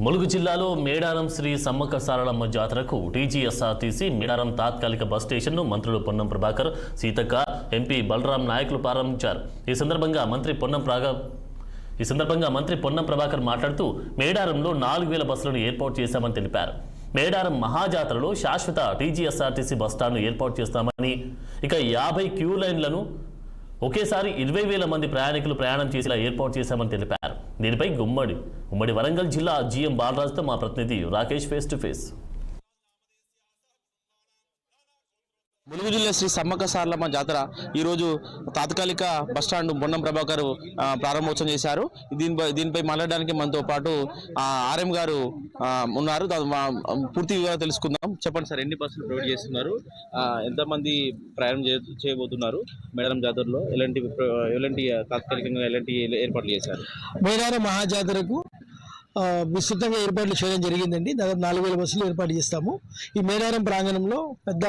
ములుగు జిల్లాలో మేడారం శ్రీ సమ్మక్క సారలమ్మ జాతరకు టీజీఎస్ఆర్టీసీ మేడారం తాత్కాలిక బస్ స్టేషన్ను మంత్రులు పొన్నం ప్రభాకర్, సీతక్క, ఎంపీ బలరాం నాయకులు ప్రారంభించారు. ఈ సందర్భంగా మంత్రి పొన్నం ప్రభాకర్ మాట్లాడుతూ మేడారంలో 4000 బస్సులను ఏర్పాటు చేశామని తెలిపారు. మేడారం మహాజాతరలో శాశ్వత టీజీఎస్ఆర్టీసీ బస్టాండ్ను ఏర్పాటు చేస్తామని, ఇక 50 క్యూ లైన్లను ఒకేసారి 20,000 మంది ప్రయాణికులు ప్రయాణం చేసేలా ఏర్పాటు చేశామని తెలిపారు. దీనిపై ఉమ్మడి వరంగల్ జిల్లా జీఎం బాలరాజుతో మా ప్రతినిధి Rakesh face to face. Mulugu జిల్లా శ్రీ సమ్మక్క సారలమ్మ జాతర ఈరోజు తాత్కాలిక బస్టాండ్ పొన్నం ప్రభాకర్ ప్రారంభోత్సవం చేశారు. దీనిపై మాట్లాడడానికి మనతో పాటు ఆర్ఎం గారు ఉన్నారు. పూర్తి వివరాలు తెలుసుకుందాం. చెప్పండి సార్, ఎన్ని బస్సులు ప్రొవైడ్ చేస్తున్నారు, ఎంతమంది ప్రయాణం చేయబోతున్నారు, మేడారం జాతరలో ఎలాంటి తాత్కాలికంగా ఎలాంటి ఏర్పాట్లు చేశారు? మేడారం మహాజాతరకు విస్తృతంగా ఏర్పాట్లు చేయడం జరిగిందండి. దాదాపు 4000 బస్సులు ఏర్పాటు చేస్తాము. ఈ మేడారం ప్రాంగణంలో పెద్ద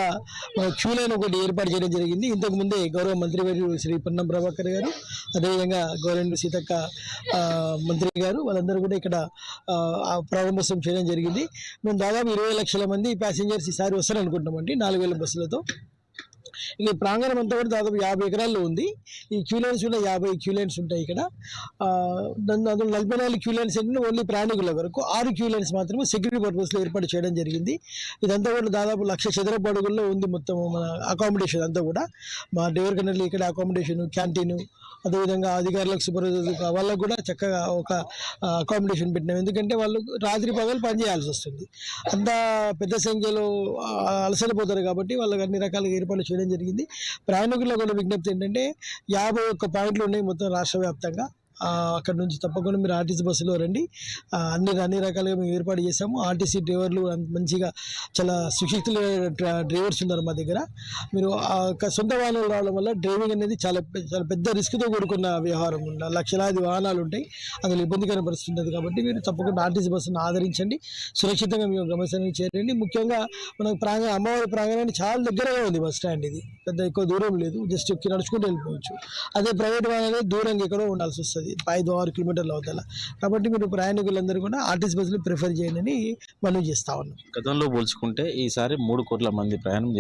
క్యూ లైన్ ఒకటి ఏర్పాటు చేయడం జరిగింది. ఇంతకు ముందే గౌరవ మంత్రివర్యులు శ్రీ పొన్నం ప్రభాకర్ గారు, అదేవిధంగా గౌరవ సీతక్క మంత్రి గారు వాళ్ళందరూ కూడా ఇక్కడ ప్రారంభోత్సవం చేయడం జరిగింది. మేము దాదాపు 20 లక్షల మంది ప్యాసింజర్స్ ఈసారి వస్తారనుకుంటున్నామండి 4000 బస్సులతో. ఈ ప్రాంగణం అంతా కూడా దాదాపు 50 ఎకరాల్లో ఉంది. ఈ క్యూ లైన్స్ కూడా 50 క్యూ లైన్స్ ఉంటాయి ఇక్కడ. అందులో 44 క్యూ లైన్స్ అంటే ఓన్లీ ప్రయాణికుల వరకు, 6 క్యూ లైన్స్ మాత్రమే సెక్యూరిటీ పర్పస్లో ఏర్పాటు చేయడం జరిగింది. ఇదంతా కూడా దాదాపు 1,00,000 చదరపు అడుగుల్లో ఉంది మొత్తం మన అకామిడేషన్ అంతా కూడా. మా డ్రైవర్ కన్నర్లు ఇక్కడ అకామిడేషన్, క్యాంటీన్, అదేవిధంగా అధికారులకు సూపర్వైజర్ వాళ్ళకు కూడా చక్కగా ఒక అకామిడేషన్ పెట్టినాం. ఎందుకంటే వాళ్ళు రాత్రి పగలు పనిచేయాల్సి వస్తుంది. అంత పెద్ద సంఖ్యలో అలసడిపోతారు కాబట్టి వాళ్ళకి అన్ని రకాలుగా ఏర్పాట్లు చేయడం జరిగింది. ప్రయాణికుల్లో కూడా విజ్ఞప్తి ఏంటంటే 51 పాయింట్లు ఉన్నాయి మొత్తం రాష్ట్ర వ్యాప్తంగా. అక్కడ నుంచి తప్పకుండా మీరు ఆర్టీసీ బస్సులో రండి. అన్ని రకాలుగా మేము ఏర్పాటు చేసాము. ఆర్టీసీ డ్రైవర్లు మంచిగా చాలా సుశిక్షితుల డ్రైవర్స్ ఉన్నారు మా దగ్గర. మీరు సొంత వాహనాలు రావడం వల్ల డ్రైవింగ్ అనేది చాలా పెద్ద రిస్క్తో కూడుకున్న వ్యవహారం. లక్షలాది వాహనాలు ఉంటాయి, అందులో ఇబ్బందికర పరిస్థితి ఉంటుంది. కాబట్టి మీరు తప్పకుండా ఆర్టీసీ బస్సును ఆదరించండి, సురక్షితంగా మేము గమనించడానికి చేరండి. ముఖ్యంగా మనకు అమ్మవారి ప్రాంగణానికి చాలా దగ్గరగా ఉంది బస్ స్టాండ్. ఇది పెద్ద ఎక్కువ దూరం లేదు, జస్ట్ నడుచుకుంటూ వెళ్ళిపోవచ్చు. అదే ప్రైవేట్ వాహనాలు దూరంగా ఎక్కడో ఉండాల్సి వస్తుంది, 5-6 కిలోమీటర్ల అవతల. కాబట్టి మీరు ప్రయాణికులందరూ కూడా ఆర్టీసీ బస్సులు ప్రిఫర్ చేయండి అని మనం చేస్తా ఉన్నాం. గతంలో పోల్చుకుంటే ఈసారి 3 కోట్ల మంది ప్రయాణం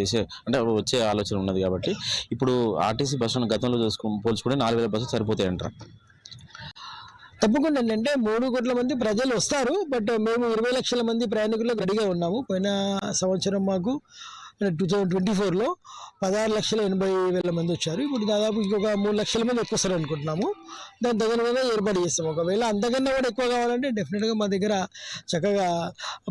వచ్చే ఆలోచన ఉన్నది కాబట్టి ఇప్పుడు ఆర్టీసీ బస్సులను గతంలో పోల్చుకుంటే 4000 బస్సులు సరిపోతాయంటారు? తప్పకుండా ఏంటంటే 3 కోట్ల మంది ప్రజలు వస్తారు. బట్ మేము 20 లక్షల మంది ప్రయాణికులకు రెడీగా ఉన్నాము. పోయిన సంవత్సరం మాకు 2024లో 16,80,000 మంది వచ్చారు. ఇప్పుడు దాదాపు ఇంకొక 3 లక్షల మంది వస్తారు అనుకుంటున్నాము. దాని తగినగా ఏర్పాటు చేస్తాము. ఒకవేళ అంతకన్నా కూడా ఎక్కువ కావాలంటే డెఫినెట్గా మా దగ్గర చక్కగా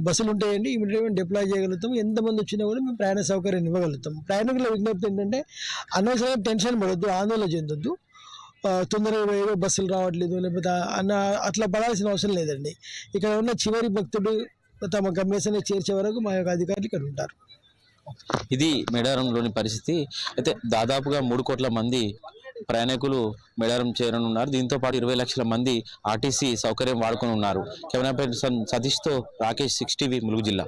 బస్సులు ఉంటాయండి. ఇమీడియట్గా డిప్లాయ్ చేయగలుగుతాం. ఎంతమంది వచ్చినా కూడా మేము ప్రయాణ సౌకర్యాన్ని ఇవ్వగలుగుతాం. ప్రయాణికుల విజ్ఞప్తి ఏంటంటే అనవసరంగా టెన్షన్ పడొద్దు, ఆందోళన చెందొద్దు. తొందరగా ఏదో బస్సులు రావట్లేదు లేకపోతే అట్లా పడాల్సిన అవసరం లేదండి. ఇక్కడ ఉన్న చివరి భక్తుడు తమ గమ్యస్థానాన్ని చేర్చే వరకు మా యొక్క అధికారులు ఇక్కడ ఉంటారు. ఇది మేడారంలోని పరిస్థితి. అయితే దాదాపుగా 3 కోట్ల మంది ప్రయాణికులు మేడారం చేరనున్నారు. దీంతో పాటు 20 లక్షల మంది ఆర్టీసీ సౌకర్యం వాడుకొని ఉన్నారు. కెమెరా పర్సన్ సతీష్తో రాకేష్, 6 టీవీ, ములుగు జిల్లా.